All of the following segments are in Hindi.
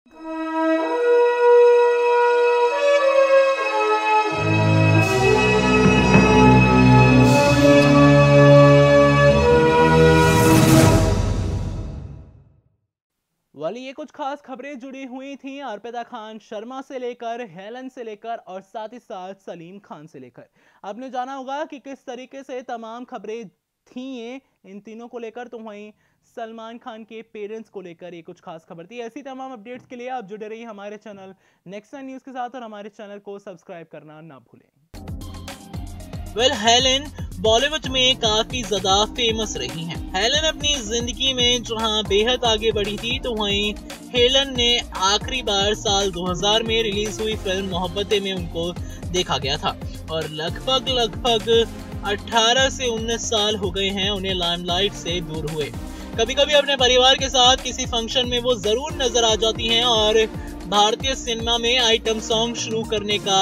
वाली ये कुछ खास खबरें जुड़ी हुई थी अर्पिता खान शर्मा से लेकर, हेलन से लेकर और साथ ही साथ सलीम खान से लेकर। आपने जाना होगा कि किस तरीके से तमाम खबरें थी ये इन तीनों को लेकर। तो वहीं सलमान खान के पेरेंट्स को लेकर ये कुछ खास खबर थी। ऐसी तमाम अपडेट्स के लिए आप जुड़े रहिए हमारे चैनल नेक्स्ट नाइन न्यूज के साथ और हमारे चैनल को सब्सक्राइब करना ना भूलें। हेलेन बॉलीवुड में काफी ज्यादा फेमस रही हैं। हेलेन अपनी जिंदगी में जहां बेहद आगे बढ़ी थी, तो वहीं हेलेन ने आखिरी बार साल 2000 में रिलीज हुई फिल्म मोहब्बतें में उनको देखा गया था और लगभग 18 से 19 साल हो गए हैं उन्हें लाइमलाइट से दूर हुए। कभी कभी अपने परिवार के साथ किसी फंक्शन में वो जरूर नजर आ जाती हैं और भारतीय सिनेमा में आइटम सॉन्ग शुरू करने का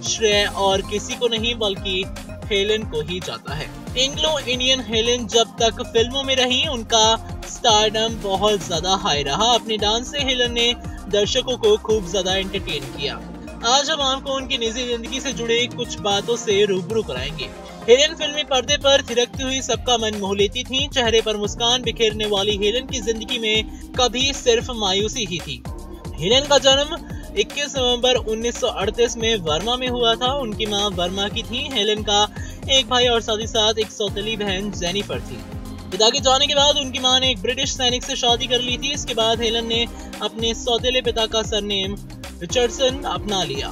श्रेय और किसी को नहीं बल्कि हेलेन को ही जाता है। एंग्लो इंडियन हेलेन जब तक फिल्मों में रही, उनका स्टारडम बहुत ज्यादा हाई रहा। अपने डांस से हेलेन ने दर्शकों को खूब ज्यादा एंटरटेन किया। आज हम आपको उनकी निजी जिंदगी से जुड़े कुछ बातों से रूबरू कराएंगे। हेलेन फिल्मी पर्दे पर थिरकती हुई सबका मन मोह लेती थी। चेहरे पर मुस्कान बिखेरने वाली हेलेन की जिंदगी में कभी सिर्फ मायूसी ही थी। हेलेन का जन्म 21 नवंबर 1938 में वर्मा में हुआ था। उनकी मां वर्मा की थी। हेलेन का एक भाई और साथ ही साथ एक सौतेली बहन जेनिफर थी। पिता के जाने के बाद उनकी मां ने एक ब्रिटिश सैनिक से शादी कर ली थी। इसके बाद हेलेन ने अपने सौतेले पिता का सरनेम रिचर्डसन अपना लिया,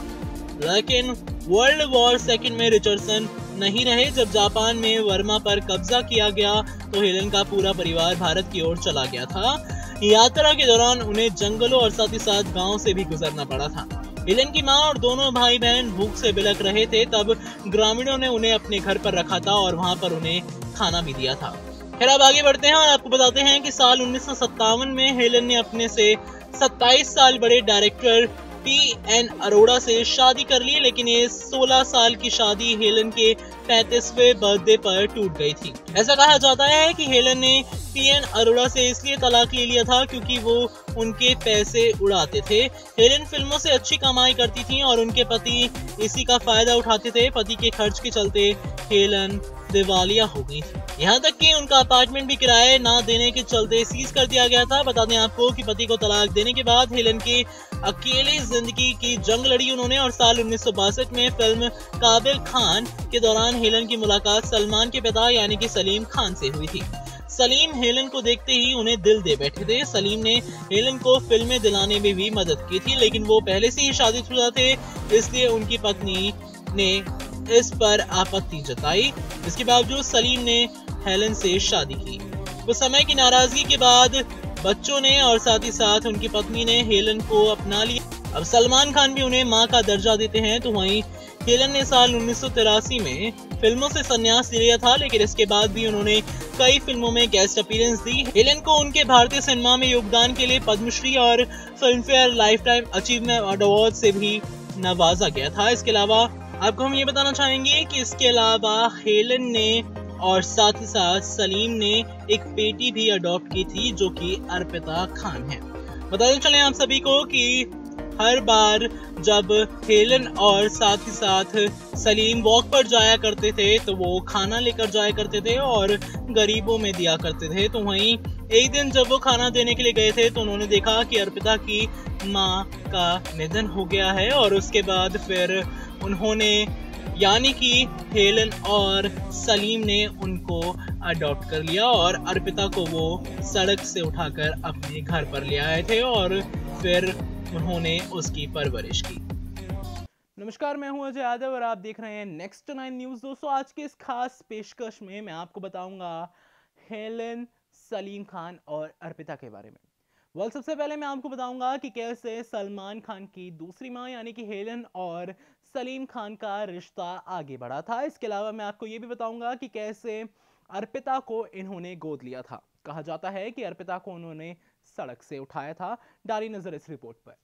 लेकिन वर्ल्ड वॉर सेकेंड में रिचर्डसन नहीं रहे। जब जापान में वर्मा पर कब्जा किया गया तो हेलेन का पूरा परिवार भारत की ओर चला गया था। यात्रा के दौरान उन्हें जंगलों और साथ ही साथ गांव से भी गुजरना पड़ा था। हेलेन की मां और दोनों भाई बहन भूख से बिलख रहे थे। तब ग्रामीणों ने उन्हें अपने घर पर रखा था और वहां पर उन्हें खाना भी दिया था। फिर अब आगे बढ़ते हैं और आपको बताते हैं कि साल 1957 में हेलेन ने अपने से 27 साल बड़े डायरेक्टर P.N. अरोड़ा से शादी कर ली, लेकिन ये 16 साल की शादी हेलेन के 35वें बर्थडे पर टूट गई थी। ऐसा कहा जाता है कि हेलेन ने P.N. अरोड़ा से इसलिए तलाक ले लिया था क्योंकि वो उनके पैसे उड़ाते थे। हेलेन फिल्मों से अच्छी कमाई करती थी और उनके पति इसी का फायदा उठाते थे। पति के खर्च के चलते हेलेन दिवालिया हो गई थी। यहाँ तक कि उनका अपार्टमेंट भी किराए ना देने के चलते सीज कर दिया गया था। बता दें आपको कि पति को तलाक देने के बाद हेलेन की अकेली जिंदगी की जंग लड़ी उन्होंने और साल 1962 में फिल्म काबिल खान के दौरान हेलेन की मुलाकात सलमान के पिता यानी कि सलीम खान से हुई थी। सलीम हेलेन को देखते ही उन्हें दिल दे बैठे थे। सलीम ने हेलेन को फिल्में दिलाने में भी मदद की थी, लेकिन वो पहले से ही शादीशुदा थे, इसलिए उनकी पत्नी ने इस पर आपत्ति जताई। इसके बावजूद सलीम ने हेलेन से शादी की। कुछ समय की नाराजगी के बाद बच्चों ने और साथ ही साथ उनकी पत्नी ने हेलेन को अपना लिया। अब सलमान खान भी उन्हें मां का दर्जा देते हैं। तो वहीं हेलेन ने साल 1983 में फिल्मों से संन्यास ले लिया था, लेकिन इसके बाद भी उन्होंने कई फिल्मों में गेस्ट अपीयरेंस दी। हेलेन को उनके भारतीय सिनेमा में योगदान के लिए पद्मश्री और film fair life time achievement award से भी नवाजा गया था। इसके अलावा आपको हम ये बताना चाहेंगे कि इसके अलावा हेलेन ने और साथ ही साथ सलीम ने एक बेटी भी अडॉप्ट की थी जो कि अर्पिता खान है। बताते चले आप सभी को कि हर बार जब हेलेन और साथ ही साथ सलीम वॉक पर जाया करते थे तो वो खाना लेकर जाया करते थे और गरीबों में दिया करते थे। तो वहीं एक दिन जब वो खाना देने के लिए गए थे तो उन्होंने देखा कि अर्पिता की माँ का निधन हो गया है और उसके बाद फिर उन्होंने यानी कि हेलेन और सलीम ने उनको अडॉप्ट कर लिया और अर्पिता को वो सड़क से उठाकर अपने घर पर ले आए थे और फिर उन्होंने उसकी परवरिश की। नमस्कार, मैं हूं अजय यादव और आप देख रहे हैं नेक्स्ट नाइन न्यूज। दोस्तों, आज के इस खास पेशकश में मैं आपको बताऊंगा हेलेन, सलीम खान और अर्पिता के बारे में। सबसे पहले मैं आपको बताऊंगा कि कैसे सलमान खान की दूसरी मां यानी कि हेलेन और सलीम खान का रिश्ता आगे बढ़ा था। इसके अलावा मैं आपको यह भी बताऊंगा कि कैसे अर्पिता को इन्होंने गोद लिया था। कहा जाता है कि अर्पिता को उन्होंने सड़क से उठाया था। डाली नजर इस रिपोर्ट पर।